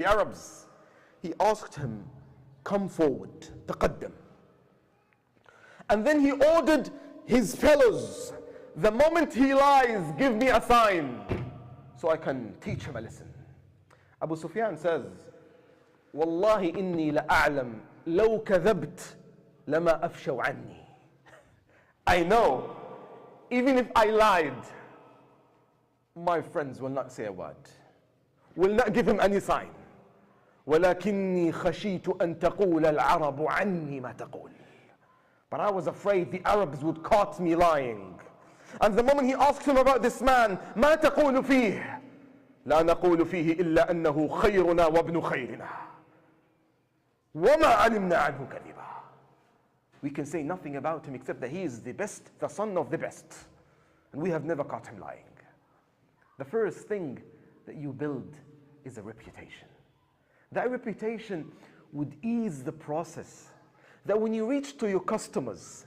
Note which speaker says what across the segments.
Speaker 1: the Arabs. He asked him, come forward, taqaddam. And then he ordered his fellows, the moment he lies, give me a sign so I can teach him a lesson. Abu Sufyan says, Wallahi inni la'a'lam law kadhabt lama afshaw anni. I know, even if I lied, my friends will not say a word, will not give him any sign. ولكني خشيت أن تقول العرب عني ما تقول. But I was afraid the Arabs would catch me lying. And the moment he asked him about this man, ما تقول فيه؟ لا نقول فيه إلا أنه خيرنا وابن خيرنا وما علمنا عنه كذبا. We can say nothing about him except that he is the best, the son of the best. And we have never caught him lying. The first thing that you build is a reputation. That reputation would ease the process. That when you reach to your customers,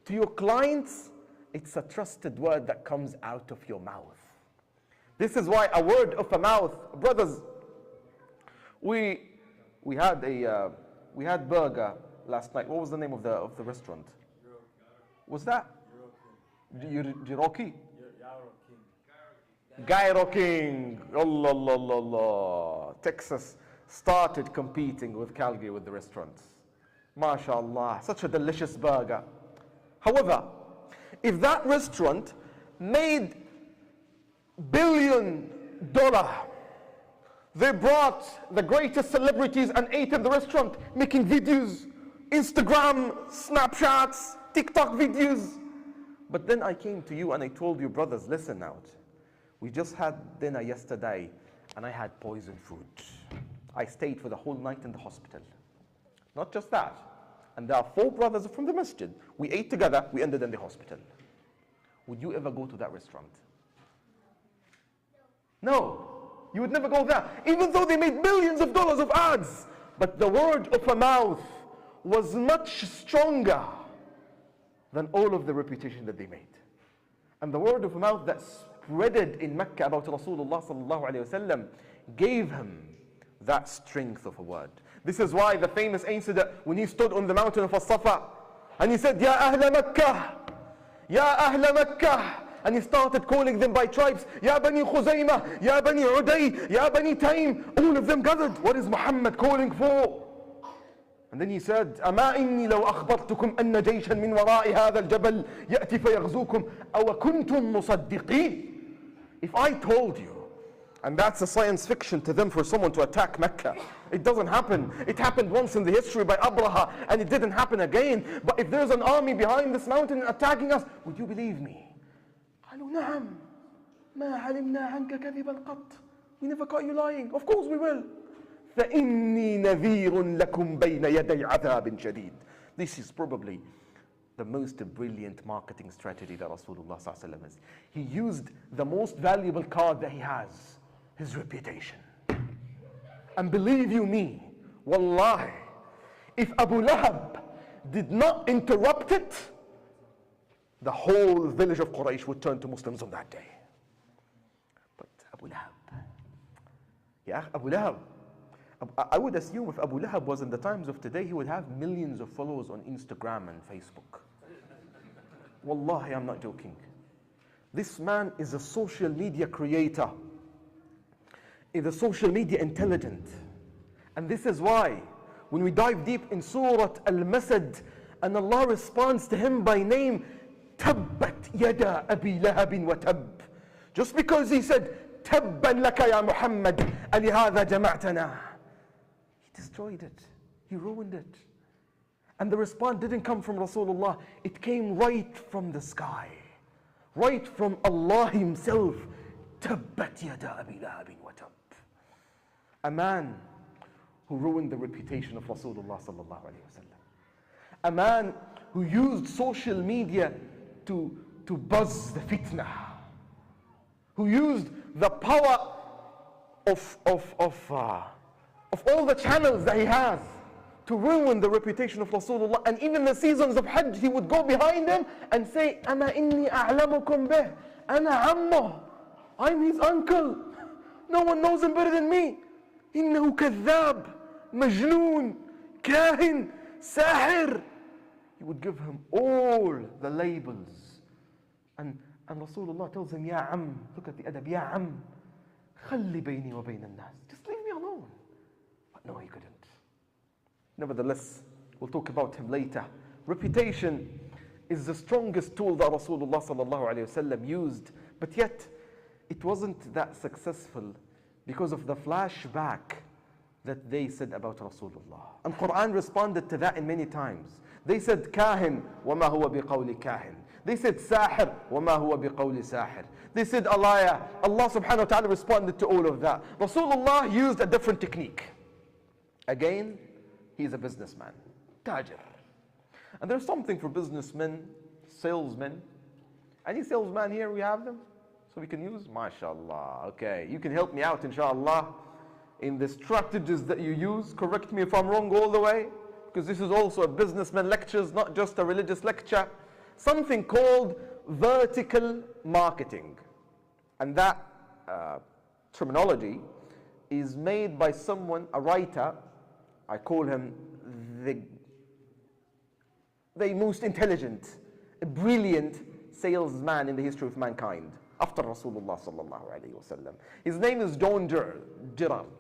Speaker 1: to your clients, it's a trusted word that comes out of your mouth. This is why a word of a mouth, brothers, we had burger last night. What was the name of the restaurant? Was that Jiroki? Gyro King. Allah, Allah, Allah, Allah. Texas started competing with Calgary with the restaurants. MashaAllah, such a delicious burger. However, if that restaurant made $1 billion, they brought the greatest celebrities and ate in the restaurant, making videos, Instagram, Snapchats, TikTok videos. But then I came to you and I told you, brothers, listen out. We just had dinner yesterday and I had poisoned food. I stayed for the whole night in the hospital. Not just that. And there are 4 brothers from the masjid. We ate together, we ended in the hospital. Would you ever go to that restaurant? No. You would never go there. Even though they made millions of dollars of ads. But the word of a mouth was much stronger than all of the reputation that they made. And the word of a mouth that spreaded in Mecca about Rasulullah sallallahu alayhi wa sallam gave him that strength of a word. This is why the famous incident when he stood on the mountain of As-Safa and he said, Ya Ahla Makkah, Ya Ahla Makkah. And he started calling them by tribes. Ya Bani Khuzaymah, Ya Bani Uday, Ya Bani Taym. All of them gathered. What is Muhammad calling for? And then he said, أما إني لو أخبرتكم أن جيشا من وراء هذا الجبل يأتي فيغزوكم أو كنتم مصدقين. If I told you, and that's a science fiction to them for someone to attack Mecca. It doesn't happen. It happened once in the history by Abraha and it didn't happen again. But if there's an army behind this mountain attacking us, would you believe me? قالوا نعم ما علمنا عنك كذبا قط. We never caught you lying. Of course we will. فإني نذير لكم بين يدي عذاب شديد. This is probably the most brilliant marketing strategy that Rasulullah has. He used the most valuable card that he has, his reputation. And believe you me, wallahi, if Abu Lahab did not interrupt it, the whole village of Quraysh would turn to Muslims on that day. But Abu Lahab, yeah, Abu Lahab, I would assume if Abu Lahab was in the times of today, he would have millions of followers on Instagram and Facebook. Wallahi, I'm not joking. This man is a social media creator, is a social media intelligent. And this is why, when we dive deep in Surah Al-Masad, and Allah responds to him by name, Tabbat yada Abi Lahabin wa tab. Just because he said, Tabban laka ya Muhammad, alihadha jama'tana. He destroyed it. He ruined it. And the response didn't come from Rasulullah. It came right from the sky. Right from Allah himself. Tabbat yada Abi Lahabin wa tab. A man who ruined the reputation of Rasulullah sallallahu alayhi wa sallam. A man who used social media to buzz the fitna. Who used the power of all the channels that he has to ruin the reputation of Rasulullah. And even the seasons of Hajj, he would go behind them and say, Ana inni a'lamukum bih, ana ammo. I'm his uncle. No one knows him better than me. إنه كذاب, majnoon, kahin, sahir. He would give him all the labels. And Rasulullah tells him, Ya Am, look at the adab, Ya Am, خلي بيني وبين الناس. Just leave me alone. But no, he couldn't. Nevertheless, we'll talk about him later. Reputation is the strongest tool that Rasulullah sallallahu alayhi wasallam used, but yet it wasn't that successful because of the flashback that they said about Rasulullah. And Quran responded to that in many times. They said, Kahin, وَمَا هُوَ بِقَوْلِ kahin. They said, Sahir, وَمَا هُوَ بِقَوْلِ sahir. They said, a liar. Allah subhanahu wa ta'ala responded to all of that. Rasulullah used a different technique. Again, he's a businessman, tajir. And there's something for businessmen, salesmen. Any salesman here, we have them? So we can use? MashaAllah. Okay, you can help me out, inshallah, in the strategies that you use. Correct me if I'm wrong all the way, because this is also a businessman lecture, not just a religious lecture. Something called vertical marketing. And that terminology is made by someone, a writer. I call him the most intelligent, brilliant salesman in the history of mankind, after Rasulullah sallallahu alayhi wasallam. His name is John Gerard.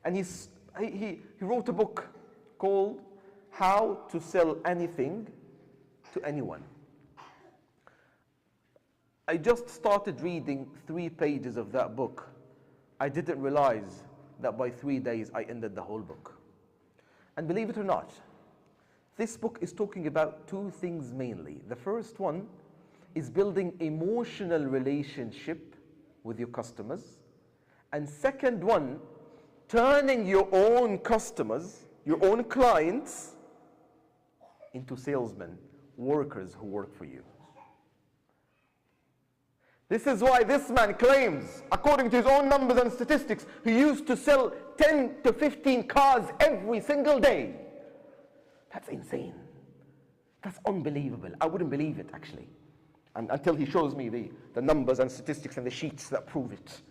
Speaker 1: And he wrote a book called How to Sell Anything to Anyone. I just started reading 3 pages of that book. I didn't realize that by 3 days I ended the whole book. And believe it or not, this book is talking about 2 things mainly. The first one is building emotional relationship with your customers. And second one, turning your own customers, your own clients, into salesmen, workers who work for you. This is why this man claims, according to his own numbers and statistics, he used to sell 10 to 15 cars every single day. That's insane. That's unbelievable. I wouldn't believe it, actually, until he shows me the numbers and statistics and the sheets that prove it.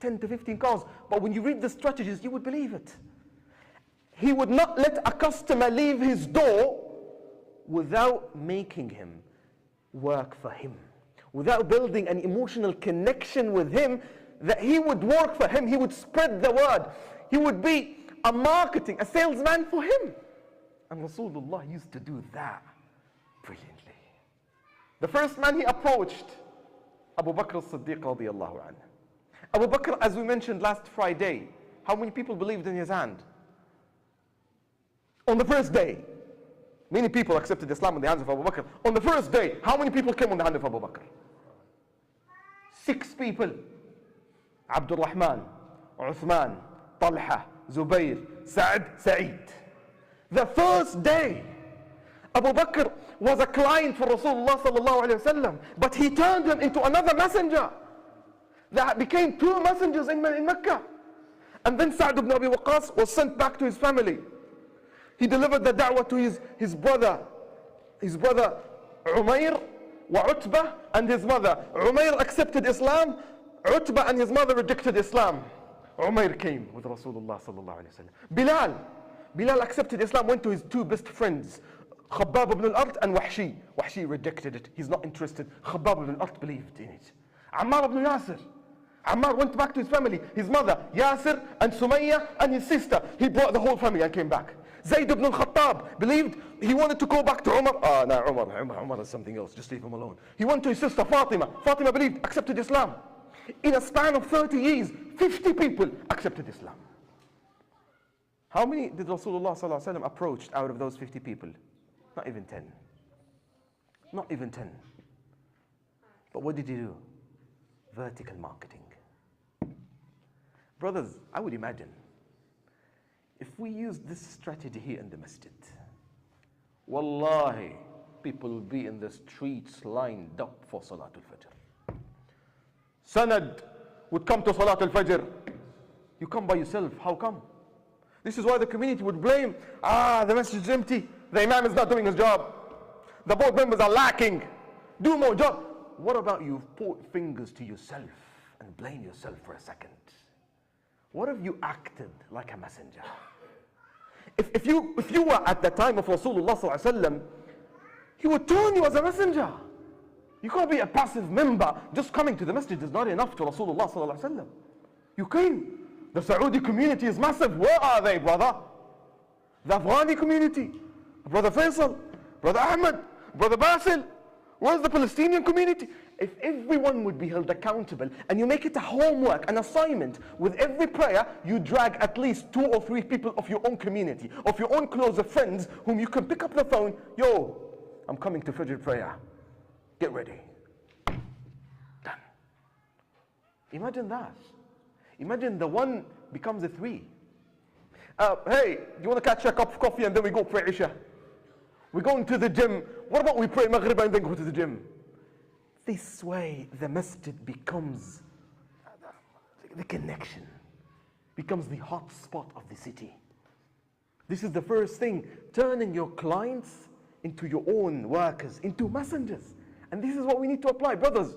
Speaker 1: 10 to 15 cars. But when you read the strategies, you would believe it. He would not let a customer leave his door without making him work for him, without building an emotional connection with him, that he would work for him, he would spread the word, he would be a salesman for him. And Rasulullah used to do that brilliantly. The first man he approached, Abu Bakr as-Siddiq radiyallahu anhu. Abu Bakr, as we mentioned last Friday, how many people believed in his hand? On the first day, many people accepted Islam in the hands of Abu Bakr. On the first day, how many people came on the hand of Abu Bakr? 6 people. AbdulRahman, Uthman, Talha, Zubayr, Sa'id. The first day, Abu Bakr was a client for Rasulullah sallallahu alayhi wasallam, but he turned him into another messenger. That became 2 messengers in Mecca. And then Sa'd ibn Abi Waqqas was sent back to his family. He delivered the da'wah to his brother Umayr wa Utbah and his mother. Umayr accepted Islam, Utbah and his mother rejected Islam. Umayr came with Rasulullah sallallahu alayhi wasallam. Bilal accepted Islam, went to his 2 best friends, Khattab ibn al-Ard and Wahshi. Wahshi rejected it, he's not interested. Khattab ibn al-Ard believed in it. Ammar ibn Yasir. Ammar went back to his family, his mother, Yasir and Sumayya and his sister. He brought the whole family and came back. Zayd ibn al-Khattab believed, he wanted to go back to Umar. Umar is something else, just leave him alone. He went to his sister Fatima. Fatima believed, accepted Islam. In a span of 30 years, 50 people accepted Islam. How many did Rasulullah sallallahu alaihi wasallam approach out of those 50 people? Not even 10. Not even 10. But what did he do? Vertical marketing. Brothers, I would imagine, if we use this strategy here in the masjid, wallahi, people will be in the streets lined up for Salatul Fajr. Sanad would come to Salatul Fajr. You come by yourself, how come? This is why the community would blame, the masjid is empty, the imam is not doing his job, the board members are lacking, do more job. What about you point fingers to yourself and blame yourself for a second? What if you acted like a messenger? If you were at the time of Rasulullah sallallahu alaihi wasallam, he would turn you as a messenger. You can't be a passive member. Just coming to the masjid is not enough to Rasulullah sallallahu alaihi wasallam. You came. The Saudi community is massive. Where are they, brother? The Afghani community, Brother Faisal, Brother Ahmed, Brother Basil. Where's the Palestinian community? If everyone would be held accountable and you make it a homework, an assignment, with every prayer you drag at least 2 or 3 people of your own community, of your own closer friends, whom you can pick up the phone. Yo, I'm coming to Fajr prayer. Get ready. Done. Imagine that. Imagine the 1 becomes a 3. Hey, you want to catch a cup of coffee and then we go pray Isha? We're going to the gym. What about we pray Maghrib and then go to the gym? This way the masjid becomes the connection, becomes the hot spot of the city. This is the first thing, turning your clients into your own workers, into messengers. And this is what we need to apply. Brothers,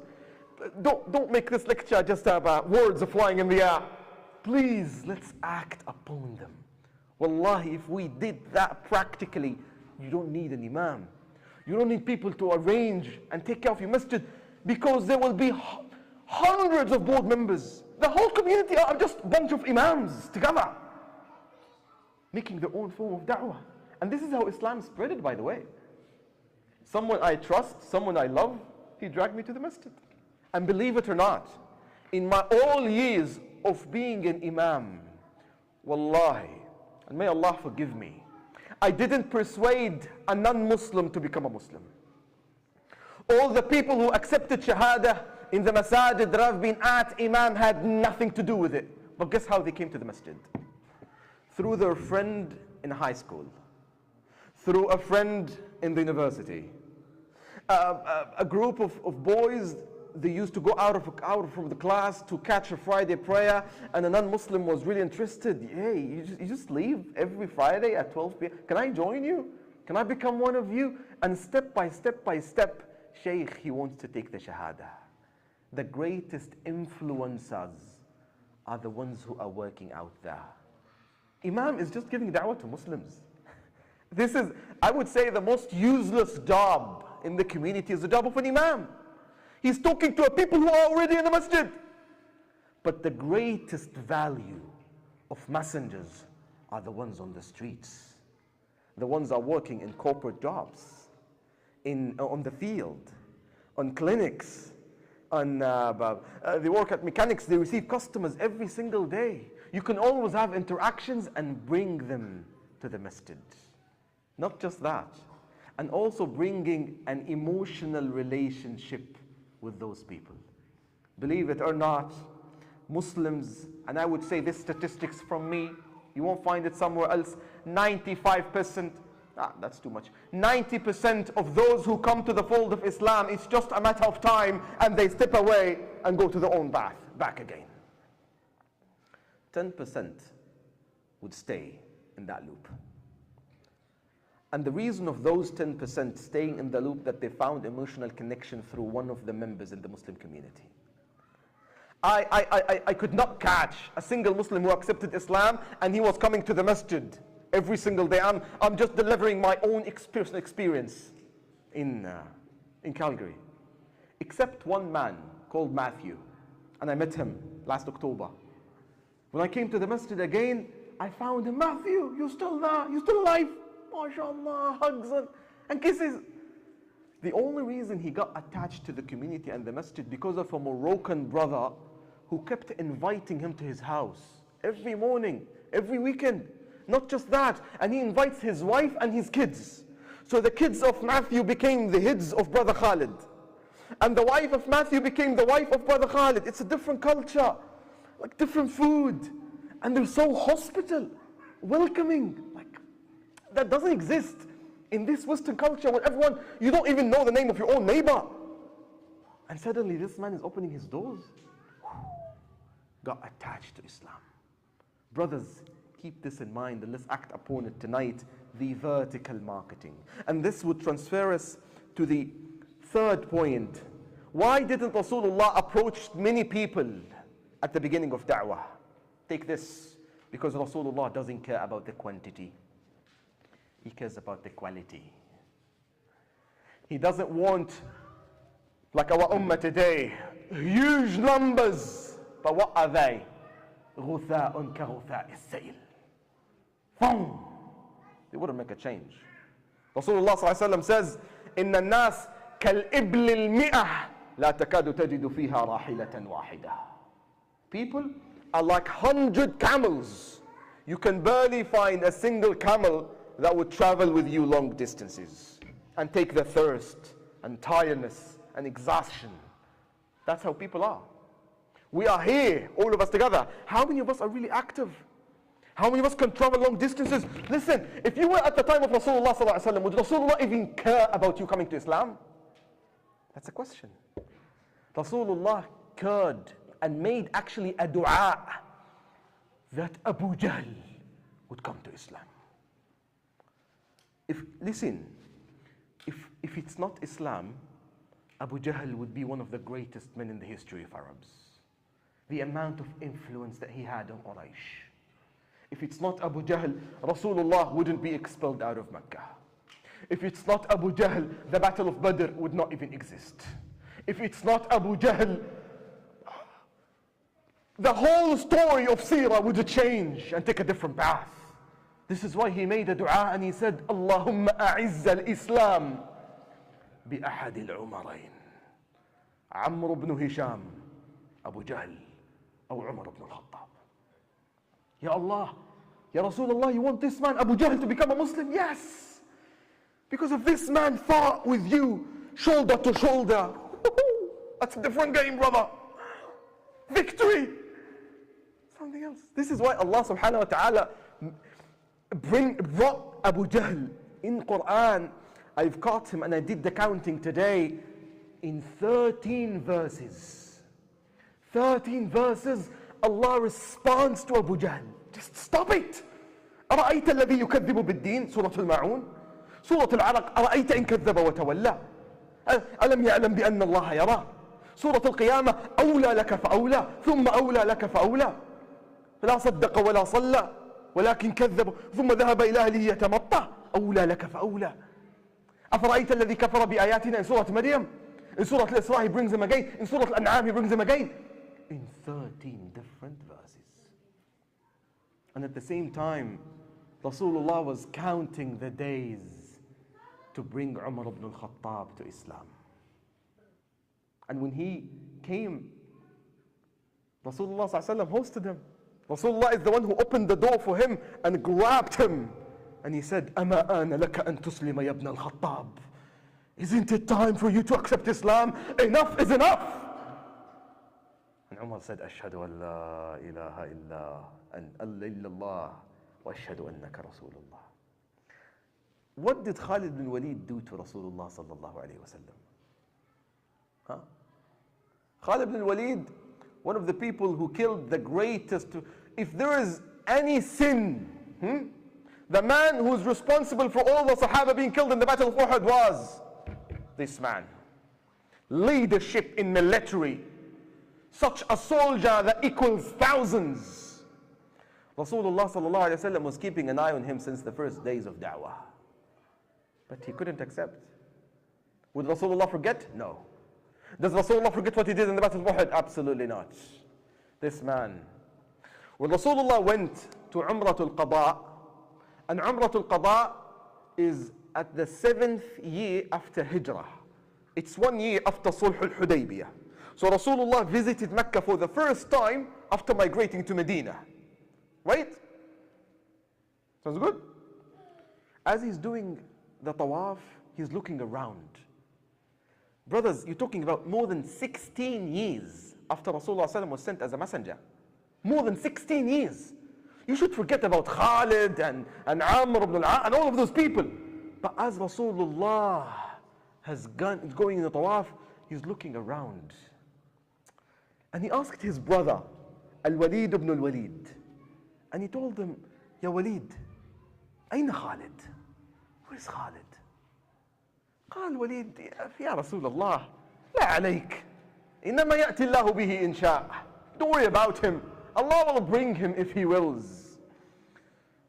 Speaker 1: don't make this lecture just about words flying in the air. Please, let's act upon them. Wallahi, if we did that practically, you don't need an imam. You don't need people to arrange and take care of your masjid, because there will be hundreds of board members. The whole community are just a bunch of imams together, making their own form of da'wah. And this is how Islam spread, by the way. Someone I trust, someone I love, he dragged me to the masjid. And believe it or not, in my all years of being an imam, wallahi, and may Allah forgive me, I didn't persuade a non-Muslim to become a Muslim. All the people who accepted Shahada in the masajid that I've been at, Imam, had nothing to do with it. But guess how they came to the masjid? Through their friend in high school, through a friend in the university, a group of boys. They used to go out from the class to catch a Friday prayer, and a non-Muslim was really interested. Hey, you just leave every Friday at 12 p.m. Can I join you? Can I become one of you? And step by step, Shaykh, he wants to take the Shahada. The greatest influencers are the ones who are working out there. Imam is just giving da'wah to Muslims. This is, I would say, the most useless job in the community is the job of an Imam. He's talking to people who are already in the masjid. But the greatest value of messengers are the ones on the streets. The ones are working in corporate jobs, on the field, on clinics, they work at mechanics, they receive customers every single day. You can always have interactions and bring them to the masjid. Not just that, and also bringing an emotional relationship with those people. Believe it or not, Muslims, and I would say this statistics from me, you won't find it somewhere else, 95%, that's too much, 90% of those who come to the fold of Islam, it's just a matter of time and they step away and go to their own bath, back again. 10% would stay in that loop. And the reason of those 10% staying in the loop, that they found emotional connection through one of the members in the Muslim community. I could not catch a single Muslim who accepted Islam and he was coming to the masjid every single day. I'm just delivering my own experience in Calgary. Except one man called Matthew, and I met him last October. When I came to the masjid again, I found him. Matthew, you're still there, you're still alive. MashaAllah, hugs and kisses. The only reason he got attached to the community and the masjid because of a Moroccan brother who kept inviting him to his house every morning, every weekend. Not just that, and he invites his wife and his kids. So the kids of Matthew became the kids of Brother Khalid. And the wife of Matthew became the wife of Brother Khalid. It's a different culture, like different food. And they're so hospitable, welcoming. That doesn't exist in this Western culture where everyone, you don't even know the name of your own neighbor. And suddenly this man is opening his doors. Got attached to Islam. Brothers, keep this in mind and let's act upon it tonight, the vertical marketing. And this would transfer us to the third point. Why didn't Rasulullah approach many people at the beginning of da'wah? Take this, because Rasulullah doesn't care about the quantity. He cares about the quality. He doesn't want, like our ummah today, huge numbers. But what are they? غُثَاءٌ كَغُثَاءِ السَّيْلِ. They wouldn't make a change. Rasulullah ﷺ says, إِنَّ النَّاسِ كَالْإِبْلِ الْمِئَةِ لَا تَكَادُ تَجِدُ فِيهَا رَاحِلَةً وَاحِدَةً. People are like 100 camels. You can barely find a single camel that would travel with you long distances and take the thirst and tiredness and exhaustion. That's how people are. We are here, all of us together. How many of us are really active? How many of us can travel long distances? Listen, if you were at the time of Rasulullah sallallahu alaihi wasallam, would Rasulullah even care about you coming to Islam? That's a question. Rasulullah cared and made actually a dua that Abu Jahl would come to Islam. Listen, if it's not Islam, Abu Jahl would be one of the greatest men in the history of Arabs. The amount of influence that he had on Quraysh. If it's not Abu Jahl, Rasulullah wouldn't be expelled out of Mecca. If it's not Abu Jahl, the Battle of Badr would not even exist. If it's not Abu Jahl, the whole story of Seerah would change and take a different path. This is why he made a dua and he said, Allahumma a'izz al-Islam bi ahad al-Umarayn. Amr ibn Hisham, Abu Jahl, or Umar ibn al-Khattab. Ya Allah, Ya Rasulullah, you want this man, Abu Jahl, to become a Muslim? Yes. Because if this man fought with you, shoulder to shoulder, that's a different game, brother. Victory. Something else. This is why Allah subhanahu wa ta'ala brought Abu Jahl in Quran. I've caught him and I did the counting today in 13 verses. 13 verses, Allah responds to Abu Jahl. Just stop it. أرأيت الذي يكذب بالدين سورة الماعون سورة العلق أرأيت إن كذب وتولى ألم يعلم بأن الله يرى سورة القيامة أولى لك فأولى ثم أولى لك فأولى فلا صدق ولا صلى ولكن كذب ثم ذهب إلى أهله يتمطى أولى لك فأولى أفرأيت الذي كفر بآياتنا in سورة مريم in سورة الإسراء he brings them again in سورة الأنعام he brings them again in 13 different verses. And at the same time, Rasulullah was counting the days to bring Umar ibn al-Khattab to Islam. And when he came, Rasulullah hosted him. Rasulullah is the one who opened the door for him and grabbed him. And he said, أَمَا آنَ لَكَ أَن تُسْلِمَ يَا ابْنَ الْخَطَّابِ. Isn't it time for you to accept Islam? Enough is enough. And Umar said, أشهد أن لا إله إلا الله وأشهد أنك رسول الله. What did Khalid bin Walid do to Rasulullah sallallahu alayhi wa sallam? Huh? Khalid bin Walid, one of the people who killed the greatest, if there is any sin, the man who's responsible for all the Sahaba being killed in the Battle of Uhud was this man. Leadership in military. Such a soldier that equals thousands. Rasulullah sallallahu alayhi wa sallam was keeping an eye on him since the first days of da'wah. But he couldn't accept. Would Rasulullah forget? No. Does Rasulullah forget what he did in the Battle of Uhud? Absolutely not. This man. When Rasulullah went to Umratul Qada, and Umratul Qada is at the 7th year after Hijrah. It's 1 year after Sulh al-Hudaybiyah. So Rasulullah visited Mecca for the first time after migrating to Medina. Right? Sounds good? As he's doing the tawaf, he's looking around. Brothers, you're talking about more than 16 years after Rasulullah was sent as a messenger. More than 16 years. You should forget about Khalid and Amr ibn al-As and all of those people. But as Rasulullah is going in the tawaf, he's looking around. And he asked his brother, Al-Walid ibn al-Walid. And he told him, Ya Walid, أين Khalid? Where is Khalid? قال وليد يا رسول الله لا عليك إنما يأتي الله به إن شاء. Don't worry about him. Allah will bring him if He wills.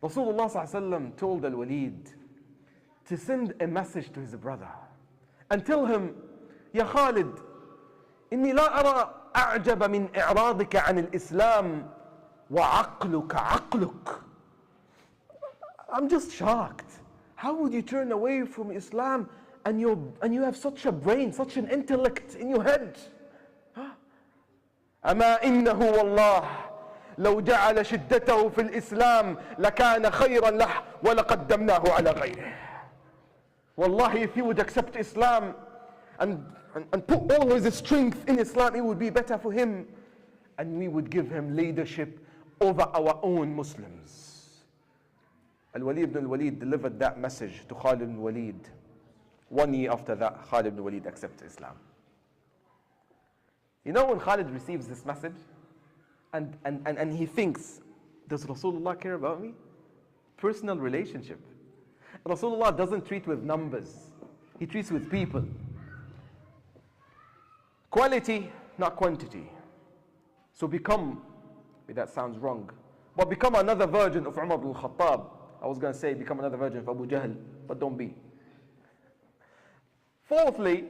Speaker 1: Rasulullah ﷺ told Al-Walid to send a message to his brother and tell him, Ya Khalid, إني لا أرى أعجب من إعراضك عن الإسلام وعقلك عقلك. I'm just shocked. How would you turn away from Islam and you have such a brain, such an intellect in your head? أما إنه والله لو جعل شدته في الإسلام لكان خيرا له ولقدمناه على غيره. Wallahi, if he would accept Islam and put all his strength in Islam, it would be better for him, and we would give him leadership over our own Muslims. Al-Walid ibn al-Walid delivered that message to Khalid ibn Walid. 1 year after that, Khalid ibn Walid accepted Islam. You know, when Khalid receives this message and he thinks, does Rasulullah care about me? Personal relationship. Rasulullah doesn't treat with numbers. He treats with people. Quality, not quantity. So become, that sounds wrong, but become another version of Umar ibn Khattab. I was going to say become another version of Abu Jahl, but don't be. Fourthly,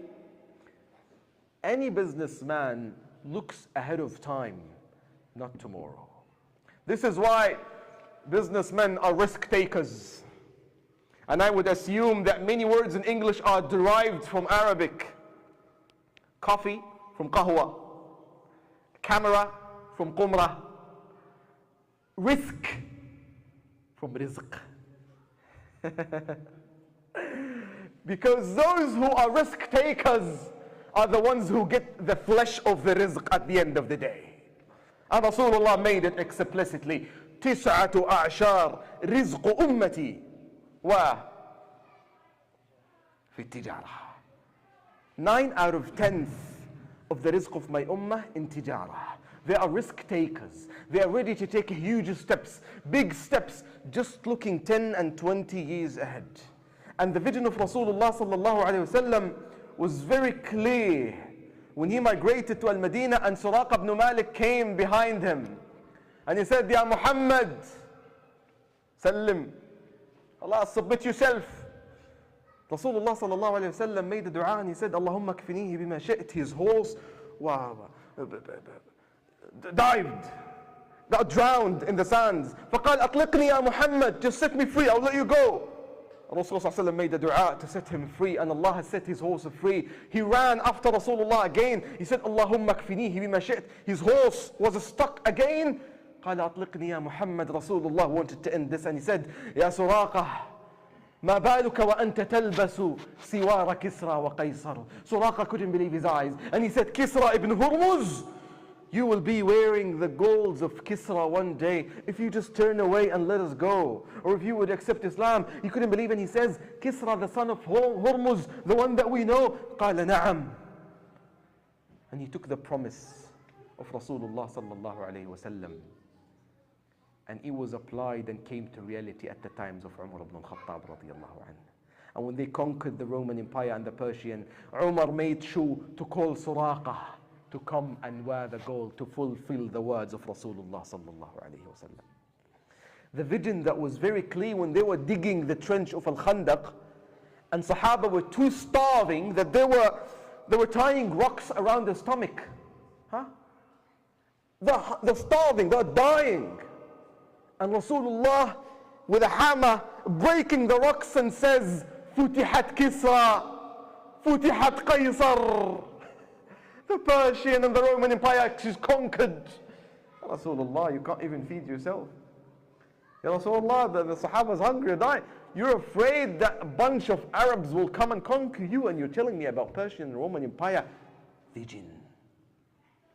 Speaker 1: any businessman looks ahead of time, not tomorrow. This is why businessmen are risk takers. And I would assume that many words in English are derived from Arabic. Coffee from qahwa, camera from qumrah, risk from rizq. Because those who are risk takers are the ones who get the flesh of the rizq at the end of the day. And Rasulullah made it explicitly. تسعة أعشار رزق أمتي وفي التجارة. 9 out of 10 of the rizq of my ummah in tijara. They are risk takers. They are ready to take huge steps, big steps, just looking 10 and 20 years ahead. And the vision of Rasulullah sallallahu alayhi wasallam was very clear when he migrated to Al-Madinah and Suraqah ibn Malik came behind him. And he said, Ya Muhammad, Sallim, Allah, submit yourself. Rasulullah sallallahu alayhi wa sallam made a dua and he said, Allahumma kfinihi bima shi'at. His horse dived, got drowned in the sands. فقال أطلقني يا Muhammad, just set me free, I'll let you go. Rasulullah sallallahu alayhi wa sallam made a dua to set him free, and Allah has set his horse free. He ran after Rasulullah again. He said, Allahumma kfinihi bima shi'at. His horse was stuck again. قال أطلقني يا محمد. Rasulullah wanted to end this and he said, يا سراقة ما بالك وأنت تلبس سوار كسرى وقيصر. Suraqah couldn't believe his eyes. And he said, Kisra ibn Hurmuz, you will be wearing the golds of Kisra one day if you just turn away and let us go. Or if you would accept Islam. He couldn't believe, and he says, Kisra, the son of Hurmuz, the one that we know. قال نعم. And he took the promise of Rasulullah sallallahu alayhi wa sallam. And it was applied and came to reality at the times of Umar ibn al-Khattab radiyallahu anhu. And when they conquered the Roman Empire and the Persian, Umar made sure to call Suraqah to come and wear the gold to fulfill the words of Rasulullah sallallahu alayhi wa sallam. The vision that was very clear when they were digging the trench of Al-Khandaq, and Sahaba were too starving that they were tying rocks around their stomach. They're starving, they're dying. And Rasulullah with a hammer breaking the rocks and says, Futihat Kisra, Futihat Qaysar. The Persian and the Roman Empire is conquered. Rasulullah, you can't even feed yourself. Ya Rasulullah, the Sahaba is hungry or dying. You're afraid that a bunch of Arabs will come and conquer you, and you're telling me about Persian and Roman Empire. Vision.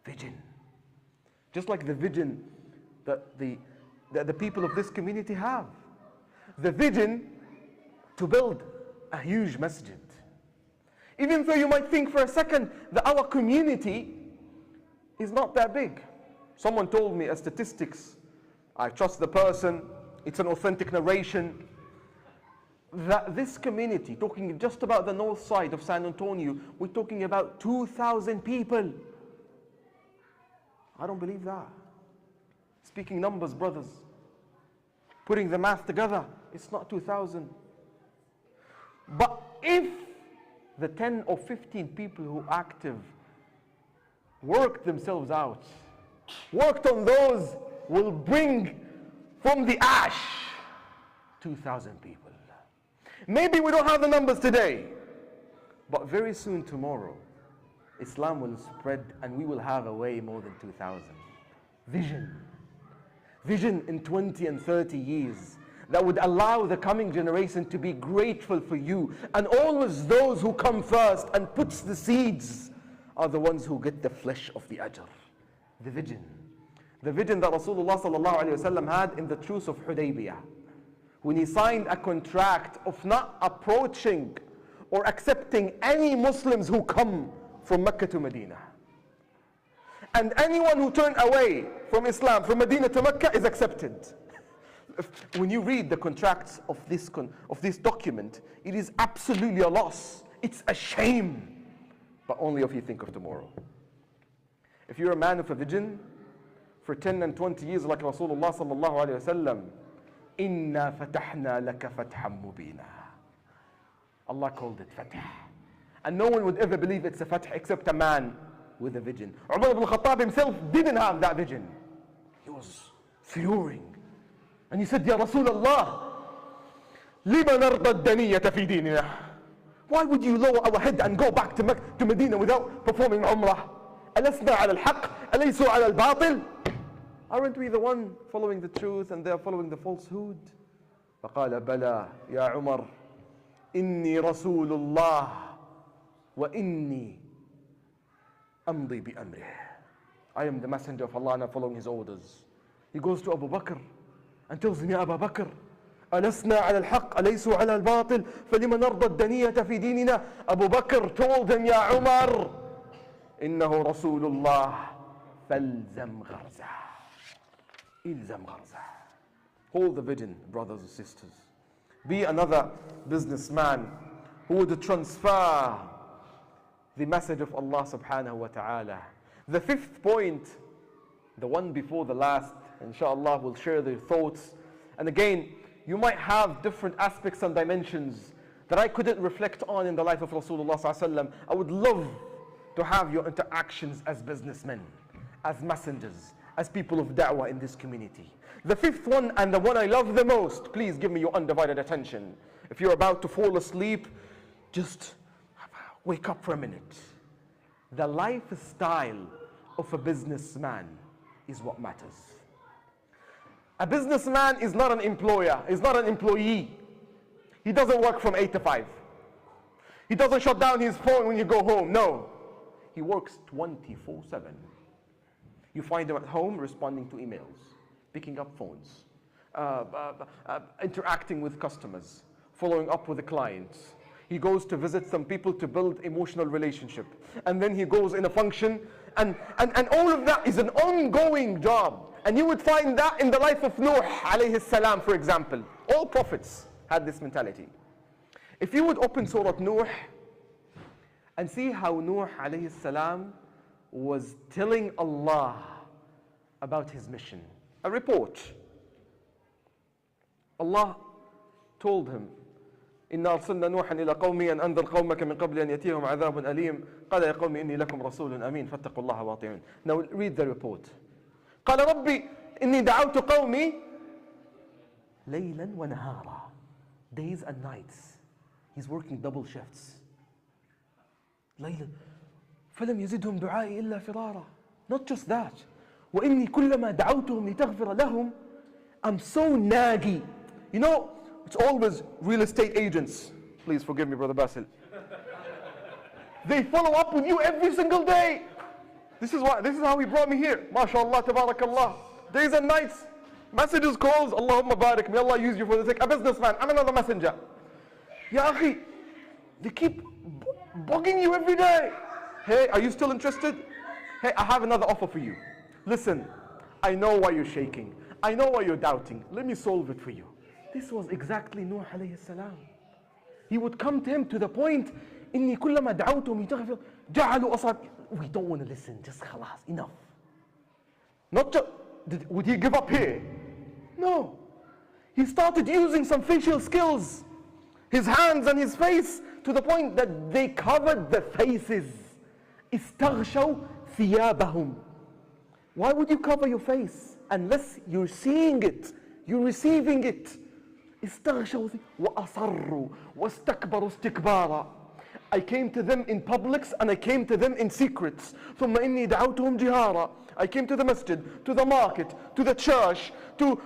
Speaker 1: Vision. Just like the vision that the people of this community have. The vision to build a huge masjid. Even though you might think for a second that our community is not that big. Someone told me a statistics. I trust the person. It's an authentic narration. That this community, talking just about the north side of San Antonio, we're talking about 2,000 people. I don't believe that. Speaking numbers, brothers. Putting the math together, it's not 2,000. But if the 10 or 15 people who are active worked themselves out, worked on those, will bring from the ash 2,000 people. Maybe we don't have the numbers today, but very soon tomorrow, Islam will spread and we will have a way more than 2,000. Vision. Vision in 20 and 30 years that would allow the coming generation to be grateful for you. And always those who come first and puts the seeds are the ones who get the flesh of the ajr. The vision. The vision that Rasulullah sallallahu alayhi wa sallam had in the truce of Hudaybiyah, when he signed a contract of not approaching or accepting any Muslims who come from Mecca to Medina. And anyone who turned away from Islam, from Medina to Mecca, is accepted. When you read the contracts of this document, it is absolutely a loss. It's a shame. But only if you think of tomorrow. If you're a man of a vision, for 10 and 20 years like Rasulullah sallallahu alayhi wa sallam, إِنَّا فَتَحْنَا لَكَ فَتْحًا مُبِينًا. Allah called it fatah. And no one would ever believe it's a fatah except a man with a vision. Umar ibn Khattab himself didn't have that vision. He was furious. And he said, Ya Rasulullah, لِمَ نَرْضَ الدَّنِيَّةَ فِي دِينِنَا. Why would you lower our head and go back to Medina without performing Umrah? أَلَسْنَا عَلَى الْحَقِّ أَلَيْسُوا عَلَى الْبَاطِلِ. Aren't we the one following the truth and they are following the falsehood? فَقَالَ بَلَى يَا عُمَرْ إِنِّي رَسُولُ اللَّهِ وَإِنِّي أَمْضِي بِأَمْرِهِ. I am the messenger of Allah and I'm following his orders. He goes to Abu Bakr and tells him, Ya Abu Bakr, أَلَسْنَا عَلَى الْحَقِّ أَلَيْسُوا عَلَى الْبَاطِلِ فَلِمَ نَرْضَ الدَّنِيَّةَ فِي دِينِنَا. Abu Bakr told him, Ya Umar, إِنَّهُ رَسُولُ اللَّهِ فَالْزَمْ غَرْزَهُ. إِلْزَمْ غَرْزَهُ. Hold the vision, brothers and sisters. Be another businessman who would transfer the message of Allah subhanahu wa ta'ala. The fifth point, the one before the last, inshallah, will share their thoughts. And again, you might have different aspects and dimensions that I couldn't reflect on in the life of Rasulullah sallallahu alaihi wasallam. I would love to have your interactions as businessmen, as messengers, as people of da'wah in this community. The fifth one, and the one I love the most, please give me your undivided attention. If you're about to fall asleep, just wake up for a minute. The lifestyle of a businessman is what matters. A businessman is not an employer, is not an employee. He doesn't work from 8 to 5. He doesn't shut down his phone when you go home, no. He works 24/7. You find him at home responding to emails, picking up phones, interacting with customers, following up with the clients. He goes to visit some people to build emotional relationship. And then he goes in a function, and all of that is an ongoing job. And you would find that in the life of Nuh alayhi salam, for example. All prophets had this mentality. If you would open Surah Nuh and see how Nuh alayhi salam was telling Allah about his mission. A report. Allah told him, إِنَّا أَرْسَلْنَا نُوحًا إِلَى قَوْمِهِ أَنْ أَنذِرْ قَوْمَكَ مِنْ قَبْلِ أَنْ يَأْتِيَهُمْ عَذَابٌ أَلِيمٌ قَالَ يَا قَوْمِ إِنِّي لَكُمْ رَسُولٌ أَمِينٌ فَاتَّقُوا اللَّهَ وَأَطِيعُونِ. Now read the report. قَالَ رَبِّ إِنِّي دَعَوْتُ قَوْمِي لَيْلًا وَنَهَارًا. Days and nights. He's working double shifts. لَيْلًا فَلَمْ يَزِدْهُمْ دُعَائِي إِلَّا فِرَارًا. Not just that. وَإِنِّي كُلَّمَا دَعَوْتُهُمْ لِتَغْفِرَ لَهُمْ. I'm so naggy. You know, it's always real estate agents. Please forgive me, Brother Basil. They follow up with you every single day. This is how he brought me here. MashaAllah, tabarakallah. Days and nights. Messages, calls. Allahumma barik. May Allah use you for the sake. A businessman. I'm another messenger. Ya akhi, they keep bugging you every day. Hey, are you still interested? Hey, I have another offer for you. Listen, I know why you're shaking. I know why you're doubting. Let me solve it for you. This was exactly Nuh alayhi salam. He would come to him to the point, إِنِّي كُلَّمَا دَعَوْتُهُمْ لِتَغْفِرَ جَعَلُوا أَصَابِعَهُمْ. We don't want to listen, just khalas, enough. Not just, would he give up here? No. He started using some facial skills, his hands and his face, to the point that they covered their faces. استغشوا ثيابهم. Why would you cover your face unless you're seeing it, you're receiving it? استغشوا وأصروا واستكبروا استكبارا. I came to them in publics and I came to them in secrets. ثم إني دعوتهم جهارا. I came to the masjid, to the market, to the church, to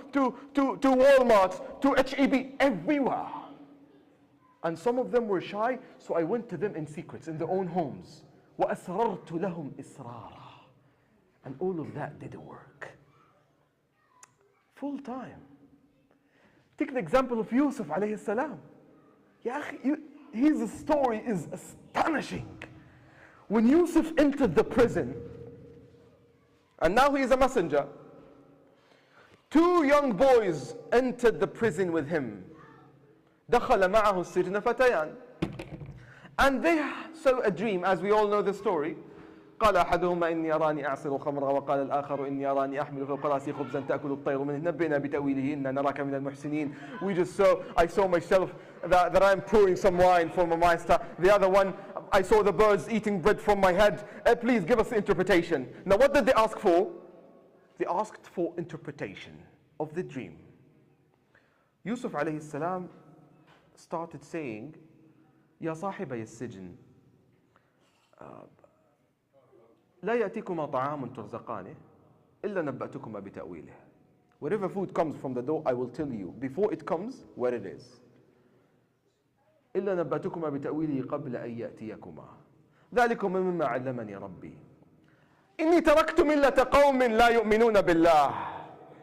Speaker 1: Walmart, to H.E.B., everywhere. And some of them were shy, so I went to them in secrets, in their own homes. وَأَسْرَرْتُ لَهُمْ إِسْرَارًا. And all of that didn't work. Full time. Take the example of Yusuf alayhi salam. Ya akhi, his story is astonishing. When Yusuf entered the prison, and now he is a messenger, 2 young boys entered the prison with him. دخل معه السجن فتيان. And they saw a dream, as we all know the story. قال أحدهما إني أراني أعصر خمرا وقال الآخر إني أراني أحمل فوق رأسي خبزا تأكل الطير منه نبئنا بتأويله إنا نراك من المحسنين. I saw myself that I'm pouring some wine for my master. The other one, I saw the birds eating bread from my head. Please give us the interpretation. Now what did they ask for? They asked for interpretation of the dream. Yusuf alayhi salam started saying, يا صاحبي السجن لا يأتيكما طعام ترزقانه إلا نبأتكما بتأويله. Whatever food comes from the door, I will tell you before it comes where it is. إلا نبأتكما بتأويله قبل أن يأتيكما ذلكم مما علمني ربي إني تركت ملة قوم لا يؤمنون بالله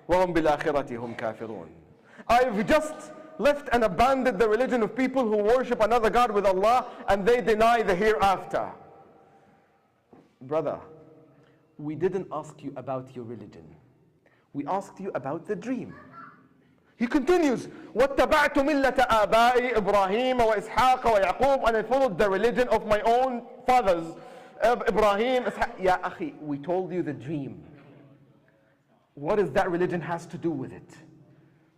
Speaker 1: وهم بالآخرة هم كافرون. I've just left and abandoned the religion of people who worship another God with Allah and they deny the hereafter. Brother, we didn't ask you about your religion. We asked you about the dream. He continues, وَاتَّبَعْتُ مِلَّةَ آبَائِ إِبْرَاهِيمَ وَإِسْحَاقَ وَيَعْقُوبَ. And I followed the religion of my own fathers, Ibrahim, Ishaq. Ya akhi, we told you the dream. What does that religion has to do with it?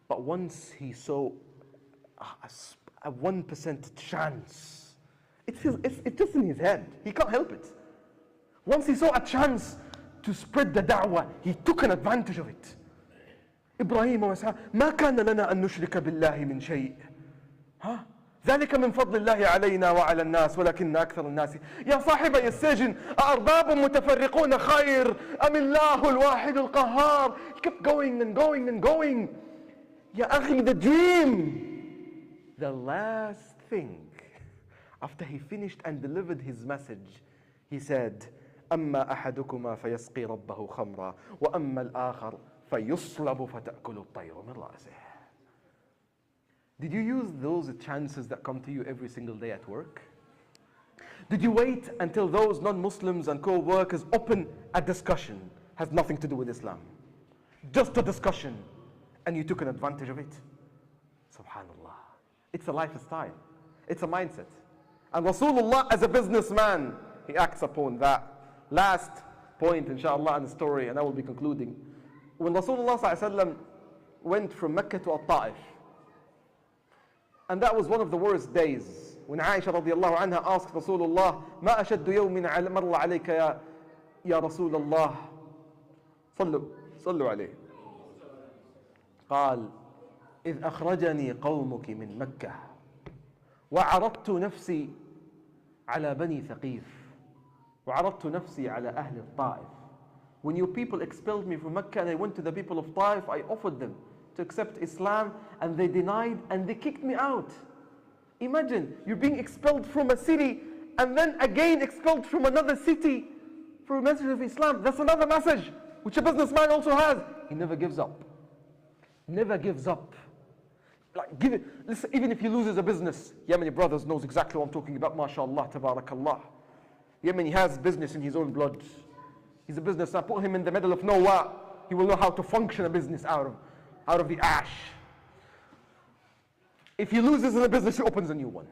Speaker 1: But once he saw a 1% chance, it's just in his head. He can't help it. Once he saw a chance to spread the da'wah, he took an advantage of it. إبراهيم وإسحاق ما كان لنا أن نشرك بالله من شيء ذلك من فضل الله علينا وعلى الناس ولكن أكثر الناس يا صاحبي السجن أأرباب متفرقون خير أم الله الواحد القهار. He kept going and going and going. يا أخي, the dream, the last thing, after he finished and delivered his message, he said, أما أحدكما فيسقي ربه خمرا وأما الآخر فيصلب فتأكل الطير من رأسه. Did you use those chances that come to you every single day at work? Did you wait until those non-Muslims and co-workers open a discussion, has nothing to do with Islam, just a discussion, and you took an advantage of it? Subhanallah. It's a lifestyle. It's a mindset. And Rasulullah, as a businessman, he acts upon that. Last point, inshallah, in the story, and I will be concluding. When Rasulullah ﷺ went from Mecca to Al-Ta'if, and that was one of the worst days, when Aisha radiallahu anha asked Rasulullah, ما أشد يوم مر عليك يا رسول الله صلوا عليه. قال إذ أخرجني قومك من مكة وعرضت نفسي على بني ثقيف وعرضت نفسي على أهل الطائف. When your people expelled me from Mecca and I went to the people of Taif, I offered them to accept Islam and they denied and they kicked me out. Imagine, you're being expelled from a city and then again expelled from another city for a message of Islam. That's another message which a businessman also has. He never gives up. Never gives up. Like, give it. Listen, even if he loses a business, Yemeni brothers knows exactly what I'm talking about. MashaAllah, tabarakallah. Yemeni has business in his own blood. He's a businessman. Put him in the middle of nowhere. He will know how to function a business out of the ash. If he loses in a business, he opens a new one.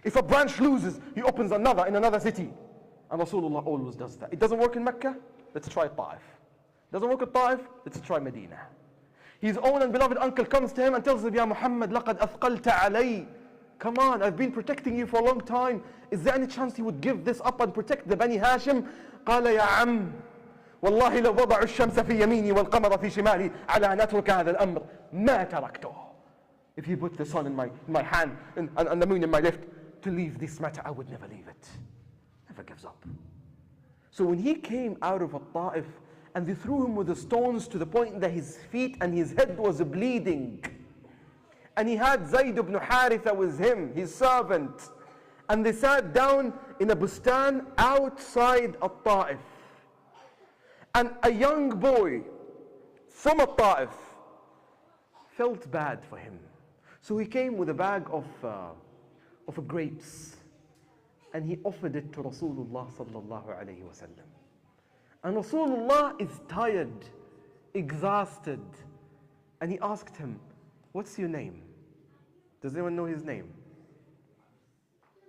Speaker 1: If a branch loses, he opens another in another city. And Rasulullah always does that. It doesn't work in Mecca? Let's try Ta'if. Doesn't work at Ta'if? Let's try Medina. His own and beloved uncle comes to him and tells him, Ya Muhammad, لَقَدْ أَثْقَلْتَ عَلَيْ. Come on, I've been protecting you for a long time. Is there any chance you would give this up and protect the Bani Hashim? قال يا عم والله لو وضعوا الشمس في يميني والقمر في شمالي على أن أترك هذا الأمر ما تركته. If you put the sun in my hand and the moon in my left, to leave this matter, I would never leave it. Never gives up. So when he came out of Ta'if and they threw him with the stones to the point that his feet and his head was bleeding, and he had Zayd ibn Haritha with him, his servant, and they sat down in a bustan outside Ta'if, and a young boy from Ta'if felt bad for him. So he came with a bag of grapes, and he offered it to Rasulullah sallallahu alayhi wa sallam. And Rasulullah is tired, exhausted, and he asked him, what's your name? Does anyone know his name?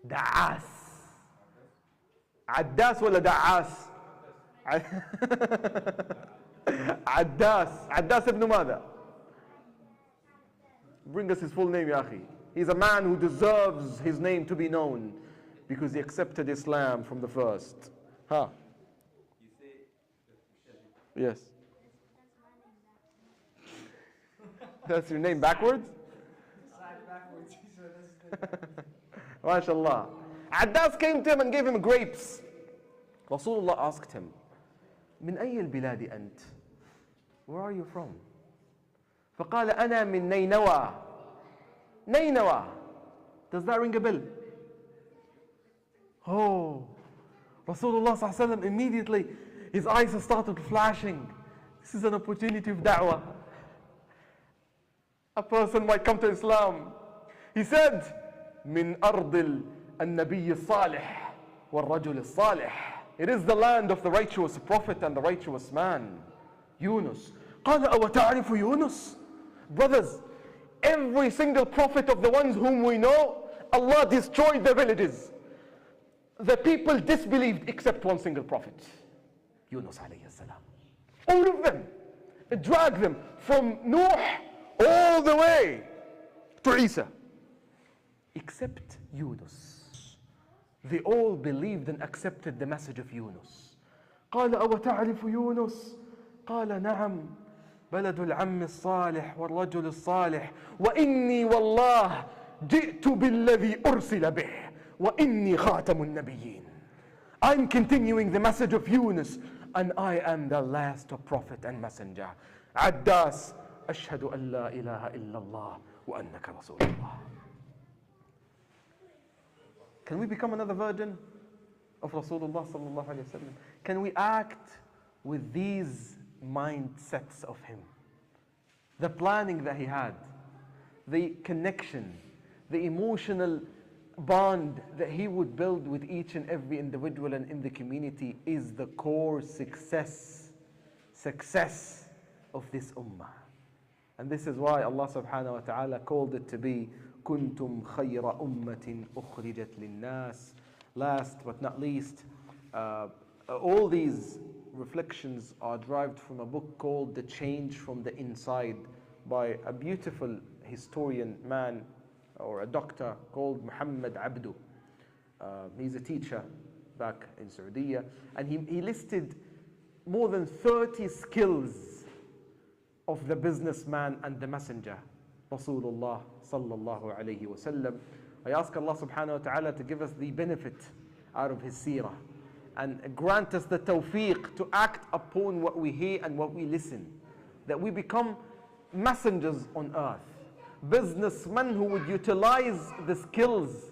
Speaker 1: Da'as. Addas wala Da'as? Addas ibn Mada. Bring us his full name, ya akhi. He's a man who deserves his name to be known because he accepted Islam from the first. Huh? Yes. That's your name backwards? MashaAllah. Addas came to him and gave him grapes. Rasulullah asked him, من أي البلاد أنت? Where are you from? فقال أنا من نينوى. Nainawa. Does that ring a bell? Oh, Rasulullah sallallahu alaihi wasallam immediately, his eyes started flashing. This is an opportunity of da'wah. A person might come to Islam. He said, من أرض النبي الصالح والرجل الصالح. It is the land of the righteous prophet and the righteous man, Yunus. قال أو تعرف يونس? Brothers, every single prophet of the ones whom we know, Allah destroyed their villages. The people disbelieved except one single prophet, Yunus alayhi salam. All of them. It dragged them from Nuh all the way to Isa. Except Yunus. They all believed and accepted the message of Yunus. قال أو تعرف يونس؟ قال نعم. بلد العم الصالح والرجل الصالح وإني والله جئت بالذي أرسل به وإني خاتم النبيين. I'm continuing the message of Yunus and I am the last prophet and messenger. Addas, أشهد أن لا إله إلا الله وأنك رسول الله. Can we become another version of Rasulullah sallallahu alayhi wa sallam? Can we act with these mindsets of him? The planning that he had, the connection, the emotional bond that he would build with each and every individual and in the community is the core success of this ummah. And this is why Allah subhanahu wa ta'ala called it to be كنتم خير أمة أخرجت للناس. Last but not least, all these reflections are derived from a book called The Change from the Inside by a beautiful historian man or a doctor called Muhammad Abdu. He's a teacher back in Saudi, and he listed more than 30 skills of the businessman and the messenger, Rasulullah sallallahu alayhi wa sallam. I ask Allah subhanahu wa ta'ala to give us the benefit out of his seerah and grant us the tawfiq to act upon what we hear and what we listen, that we become messengers on earth, businessmen who would utilize the skills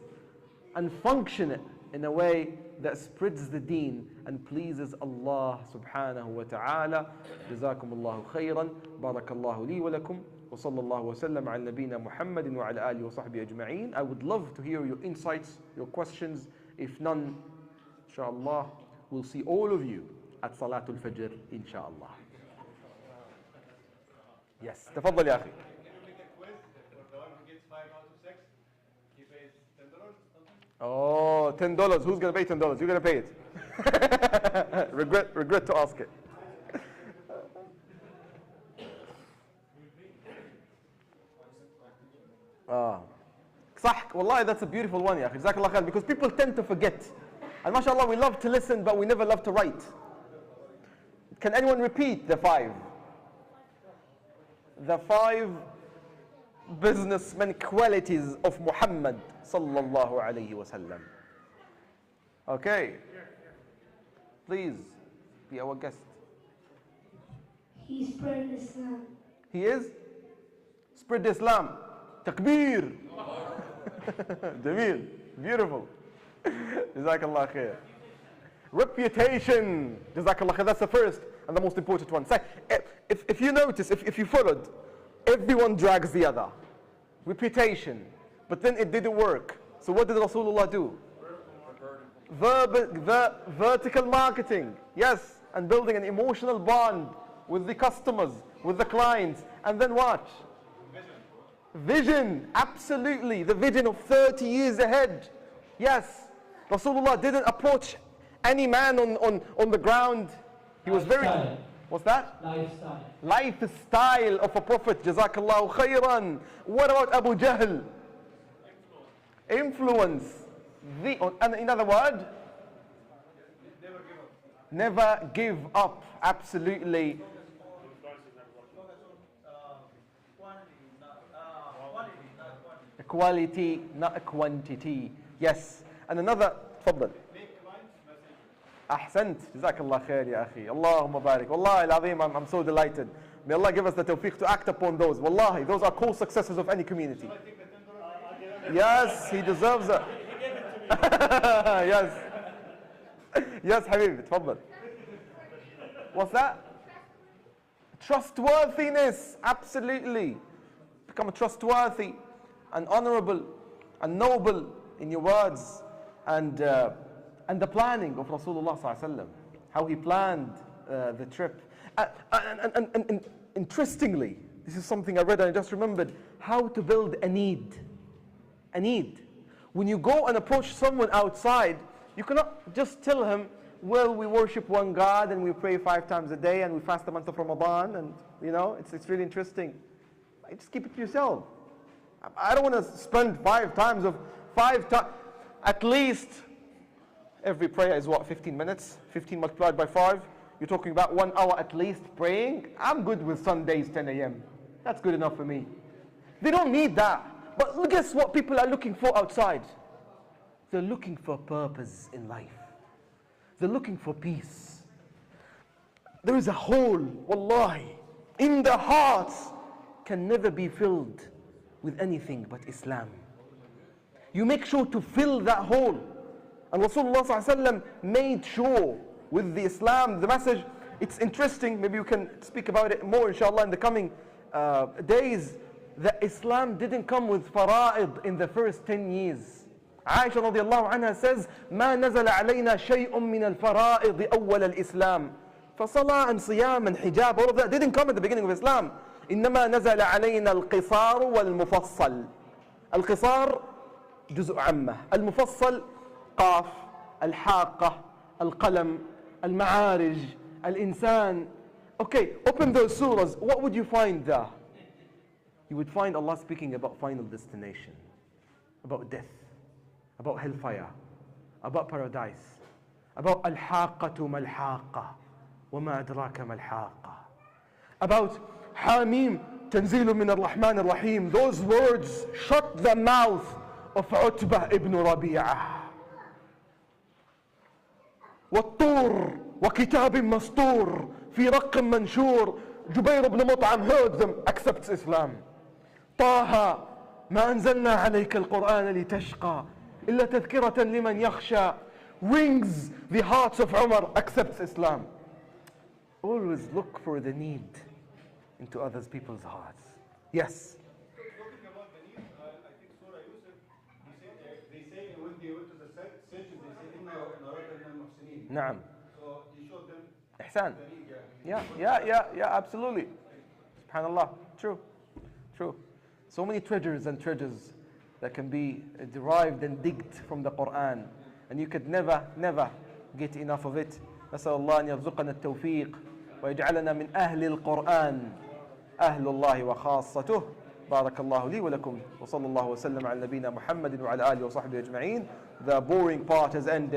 Speaker 1: and function it in a way that spreads the deen and pleases Allah subhanahu wa ta'ala. جزاكم الله خيرا. بارك الله لي ولكم وصلى الله وسلم على نبينا محمد وعلى آله وصحبه أجمعين. I would love to hear your insights, your questions. If none, inshallah, we'll see all of you at Salatul Fajr, inshallah. Yes, تفضل يا أخي. Oh, $10. Who's going to pay $10? You're going to pay it. regret to ask it. Ah. صح, wallahi, that's a beautiful one, ya. Jazakallah khair, because people tend to forget. And mashallah, we love to listen, but we never love to write. Can anyone repeat the 5? The 5 businessman qualities of Muhammad sallallahu alayhi wasallam. Okay. Please be our guest.
Speaker 2: He spread Islam.
Speaker 1: He is? Spread Islam. Takbir. Jameel. Beautiful. Jazakallah khair. Reputation. Jazakallah khair. That's the first and the most important one. If you notice, if you followed, everyone drags the other. Reputation. But then it didn't work. So what did Rasulullah do? Vertical marketing. Yes. And building an emotional bond with the customers, with the clients. And then what? Vision. Absolutely. The vision of 30 years ahead. Yes. Rasulullah didn't approach any man on the ground. He was very... What's that?
Speaker 2: Lifestyle.
Speaker 1: Lifestyle of a prophet. Jazakallahu khairan. What about Abu Jahl? Influence. And in other words, never give up. Absolutely. Quality, not a quantity. Yes. And another, تفضل. أحسنت. جزاك الله خير يا أخي. اللهم بارك. والله العظيم, I'm so delighted. May Allah give us the tawfiq to act upon those. Wallahi, those are core successes of any community. Yes, he deserves it. Yes. Yes, حبيبي, تفضل. What's that? Trustworthiness. Absolutely. Become trustworthy and honorable and noble in your words, and the planning of Rasulullah sallallahu alaihi wasallam, how he planned the trip. And interestingly, this is something I read and I just remembered, how to build a need. A need. When you go and approach someone outside, you cannot just tell him, well, we worship one God and we pray 5 times a day and we fast the month of Ramadan, and you know, it's really interesting. Just keep it to yourself. I don't want to spend 5 times. At least every prayer is what, 15 minutes? 15 multiplied by 5. You're talking about 1 hour at least praying. I'm good with Sundays 10 a.m. That's good enough for me. They don't need that. But guess what people are looking for outside? They're looking for purpose in life. They're looking for peace. There is a hole, wallahi, in the hearts can never be filled with anything but Islam. You make sure to fill that hole. And Rasulullah ﷺ made sure with the Islam, the message, it's interesting, maybe you can speak about it more inshallah in the coming days, that Islam didn't come with fara'id in the first 10 years. Aisha radiallahu anha says, ما نزل علينا شيء من الفرائض أول الإسلام. فصلاة and صيام and hijab, all of that didn't come at the beginning of Islam. إنما نزل علينا القصار والمفصل. القصار جزء عامة. المفصل قاف, الحاقة, القلم, المعارج, الإنسان. Okay, open those surahs. What would you find there? You would find Allah speaking about final destination, about death, about hellfire, about paradise, about al-haqatu mal-haqa, wa ma adraka mal-haqa, about Hamim, Tanzilu min ar-Rahman ar-Rahim. Those words shut the mouth of Utbah ibn Rabi'ah. والطور وكتاب مسطور في رق منشور. Jubair ibn Mut'am heard them, accepts Islam. طه ما أنزلنا عليك القرآن لتشقى إلا تذكرة لمن يخشى. Rings the hearts of Umar, accepts Islam. Always look for the need into other people's hearts. Yes.
Speaker 3: Talking about the need, I think Surah Yusuf, they say when they went to the searches, they say, Inna naradna al-muhsinin.
Speaker 1: نعم.
Speaker 3: So he showed them
Speaker 1: إحسان.
Speaker 3: the need.
Speaker 1: Yeah, absolutely. SubhanAllah. True. So many treasures and treasures that can be derived and digged from the Quran, and you could never get enough of it. نسأل الله أن يرزقنا التوفيق ويجعلنا من أهل القرآن أهل الله وخاصته بارك الله لي ولكم وصلى الله وسلم على نبينا محمد وعلى آله وصحبه أجمعين. The boring part has ended.